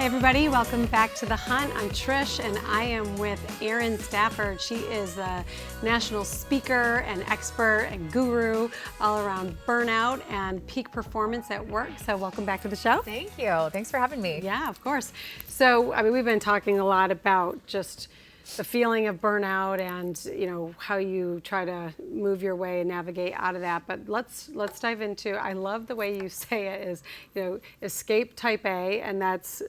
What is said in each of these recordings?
Hey everybody, welcome back to The Hunt. I'm Trish and I am with Erin Stratford. She is a national speaker and expert and guru all around burnout and peak performance at work. So welcome back to the show. Thank you. Thanks for having me. Yeah, of course. So, we've been talking a lot about just the feeling of burnout and, how you try to move your way and navigate out of that. But let's dive into, I love the way you say it is, escape type A, and that's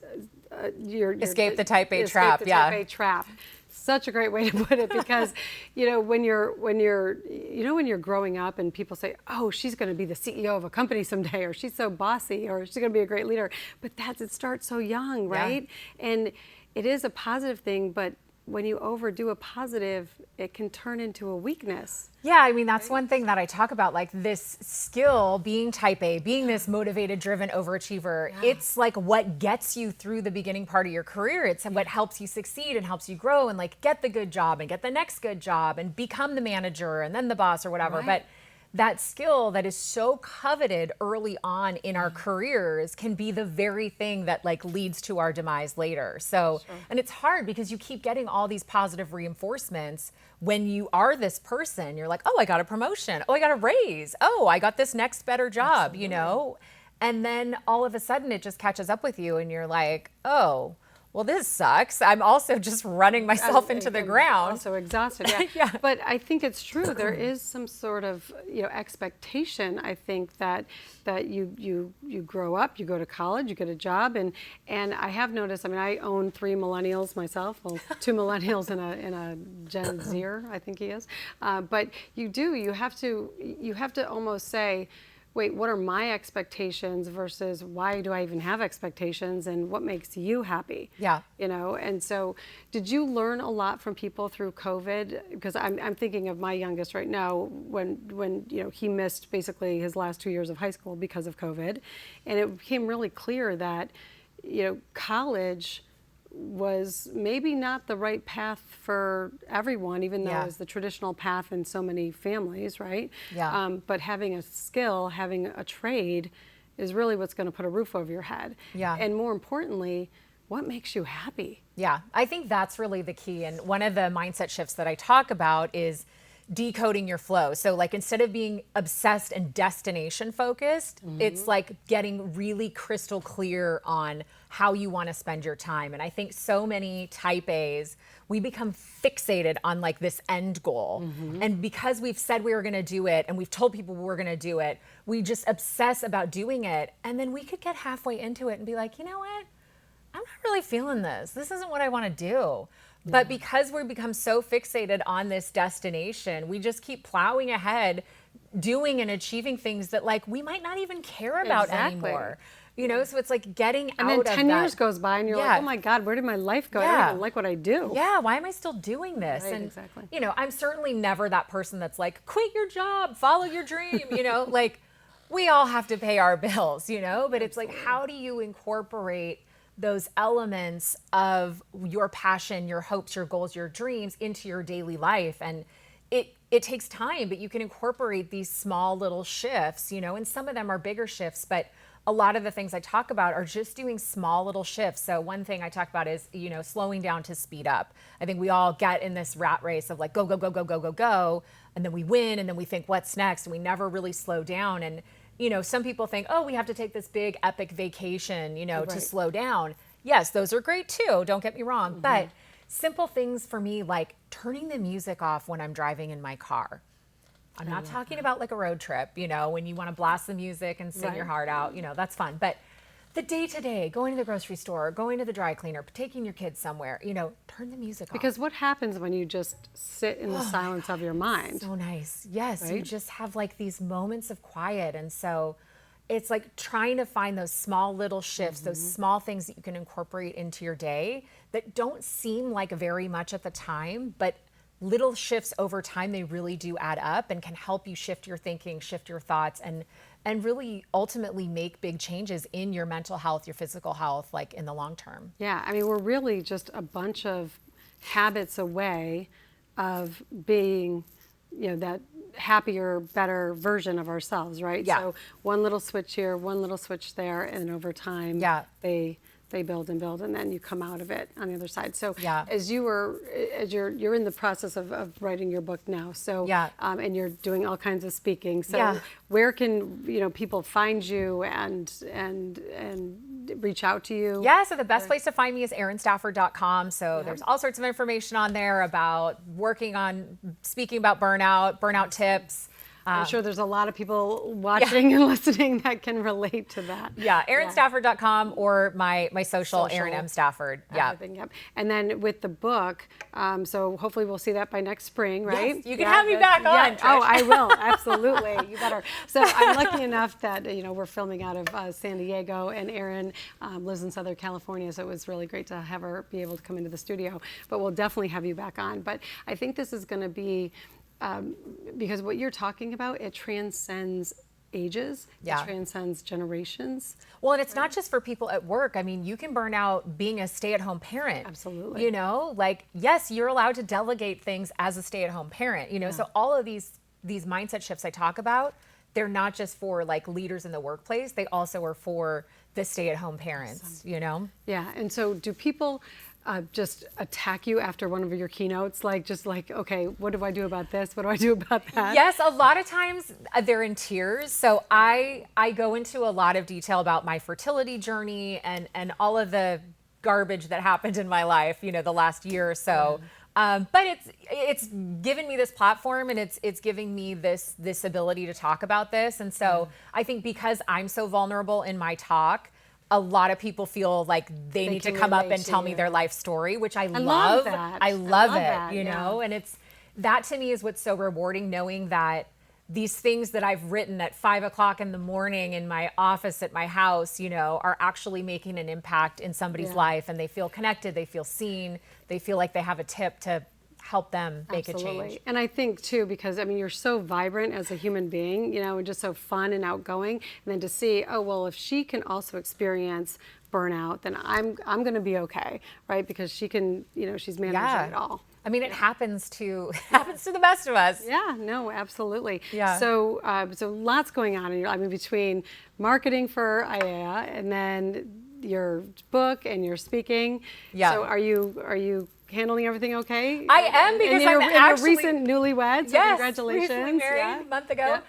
escape the type A trap. Escape the type A trap. Such a great way to put it, because when you're growing up and people say, oh, she's going to be the CEO of a company someday, or she's so bossy, or she's going to be a great leader, but it starts so young, right? Yeah. And it is a positive thing, but when you overdo a positive, it can turn into a weakness. Yeah, that's one thing that I talk about, like this skill, being type A, being this motivated, driven overachiever. Yeah. It's like what gets you through the beginning part of your career. It's what helps you succeed and helps you grow and like get the good job and get the next good job and become the manager and then the boss or whatever. Right. But that skill that is so coveted early on in our careers can be the very thing that like leads to our demise later. So, sure. And it's hard because you keep getting all these positive reinforcements when you are this person. You're like, oh, I got a promotion. Oh, I got a raise. Oh, I got this next better job, Absolutely. And then all of a sudden it just catches up with you and you're like, oh, well, this sucks. I'm also just running myself into the ground. Also exhausted, yeah. Yeah. But I think it's true. There is some sort of expectation. I think that you grow up, you go to college, you get a job, and I have noticed. I own 3 millennials myself. Well, 2 millennials and a Gen Zer, I think he is. But you have to almost say, wait, what are my expectations versus why do I even have expectations, and what makes you happy? Yeah. And so did you learn a lot from people through COVID? Because I'm thinking of my youngest right now when he missed basically his last 2 years of high school because of COVID. And it became really clear that, college was maybe not the right path for everyone, even though it was the traditional path in so many families, right? Yeah. But having a skill, having a trade is really what's going to put a roof over your head. Yeah. And more importantly, what makes you happy? Yeah, I think that's really the key. And one of the mindset shifts that I talk about is decoding your flow. So like instead of being obsessed and destination focused, it's like getting really crystal clear on how you want to spend your time. And I think so many type A's, we become fixated on like this end goal. And because we've said we were going to do it and we've told people we're going to do it, we just obsess about doing it. And then we could get halfway into it and be like, you know what? I'm not really feeling this. This isn't what I want to do. But because we become so fixated on this destination, we just keep plowing ahead, doing and achieving things that like we might not even care about anymore. So it's like getting out of that. And then 10 years goes by and you're like, oh my God, where did my life go? I don't even like what I do. Yeah, why am I still doing this? Right, and exactly. I'm certainly never that person that's like, quit your job, follow your dream, like we all have to pay our bills, but it's like, how do you incorporate those elements of your passion, your hopes, your goals, your dreams into your daily life? And it takes time, but you can incorporate these small little shifts, and some of them are bigger shifts, but a lot of the things I talk about are just doing small little shifts. So one thing I talk about is, slowing down to speed up. I think we all get in this rat race of like, go, go, go, go, go, go, go. And then we win and then we think, what's next? And we never really slow down. And some people think, oh, we have to take this big epic vacation, to slow down. Yes, those are great too. Don't get me wrong. But simple things for me, like turning the music off when I'm driving in my car. I'm not talking about like a road trip, when you want to blast the music and sing your heart out, that's fun. But the day-to-day, going to the grocery store, going to the dry cleaner, taking your kids somewhere, turn the music off. Because what happens when you just sit in the silence of your mind? So nice. Yes, you just have like these moments of quiet. And so it's like trying to find those small little shifts, those small things that you can incorporate into your day that don't seem like very much at the time, but little shifts over time, they really do add up and can help you shift your thinking, shift your thoughts, and really ultimately make big changes in your mental health, your physical health, like in the long term. Yeah, we're really just a bunch of habits away of being, that happier, better version of ourselves, right? Yeah. So one little switch here, one little switch there, and over time, they they build and build, and then you come out of it on the other side. So Yeah. as you're in the process of writing your book now, so Yeah. and you're doing all kinds of speaking. So Yeah. where can people find you and reach out to you? Yeah, so the best place to find me is erinstafford.com. So there's all sorts of information on there about working on speaking about burnout tips. I'm sure there's a lot of people watching and listening that can relate to that. Yeah, erinstafford.com or my social, Erin M. Stafford. Yeah. Everything, yep. And then with the book, so hopefully we'll see that by next spring, right? Yes, you can have me back on, Trish. Oh, I will, absolutely. You better. So I'm lucky enough that we're filming out of San Diego, and Erin lives in Southern California, so it was really great to have her be able to come into the studio. But we'll definitely have you back on. But I think this is going to be, because what you're talking about, it transcends ages, Yeah. it transcends generations. Well, and it's not just for people at work. I mean, you can burn out being a stay-at-home parent. Absolutely. Like, yes, you're allowed to delegate things as a stay-at-home parent, so all of these mindset shifts I talk about, they're not just for like leaders in the workplace, they also are for the stay-at-home parents, Yeah, and so do people just attack you after one of your keynotes? Okay, what do I do about this? What do I do about that? Yes, a lot of times they're in tears. So I go into a lot of detail about my fertility journey and all of the garbage that happened in my life, the last year or so. But it's given me this platform, and it's giving me this ability to talk about this. And so I think because I'm so vulnerable in my talk, a lot of people feel like they need to can come up relate and to tell me you. their life story, which I love that. I love it, that, and it's that to me is what's so rewarding, knowing that these things that I've written at 5 o'clock in the morning in my office at my house, are actually making an impact in somebody's life, and they feel connected, they feel seen, they feel like they have a tip to help them make a change. And I think too, because you're so vibrant as a human being, and just so fun and outgoing, and then to see, oh well, if she can also experience burnout, then I'm going to be okay, right? Because she can, she's managing it all. I mean, it happens to the best of us. Yeah, no, absolutely. Yeah. So, so lots going on. Between marketing for IAEA and then your book and your speaking. Yeah. So, are you handling everything okay? I am, because and I'm actually your recent newlyweds. So yes, congratulations. recently married a month ago.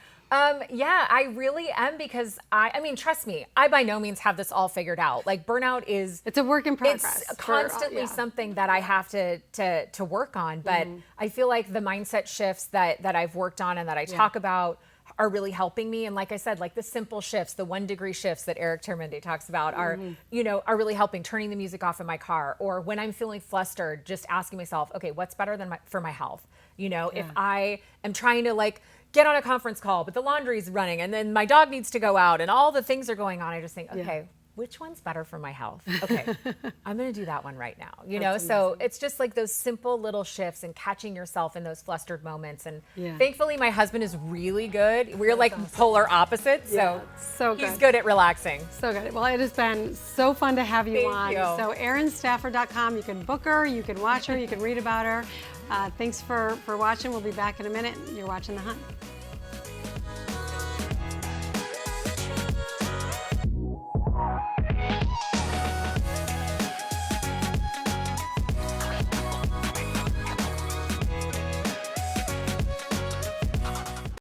Yeah. I really am, because I mean, trust me, I by no means have this all figured out. Like, burnout it's a work in progress. It's constantly something that I have to work on. But I feel like the mindset shifts that I've worked on and that I talk about are really helping me. And like I said, like the simple shifts, the 1 degree shifts that Eric Termende talks about are really helping. Turning the music off in my car, or when I'm feeling flustered, just asking myself, okay, what's better than for my health? If I am trying to get on a conference call, but the laundry's running and then my dog needs to go out and all the things are going on, I just think, okay, which one's better for my health? Okay, I'm going to do that one right now. So it's just like those simple little shifts and catching yourself in those flustered moments. And thankfully, my husband is really good. We're polar opposites. So good. He's good at relaxing. So good. Well, it has been so fun to have you on. Thank you. So erinstafford.com, you can book her, you can watch her, you can read about her. Thanks for watching. We'll be back in a minute. You're watching The Hunt.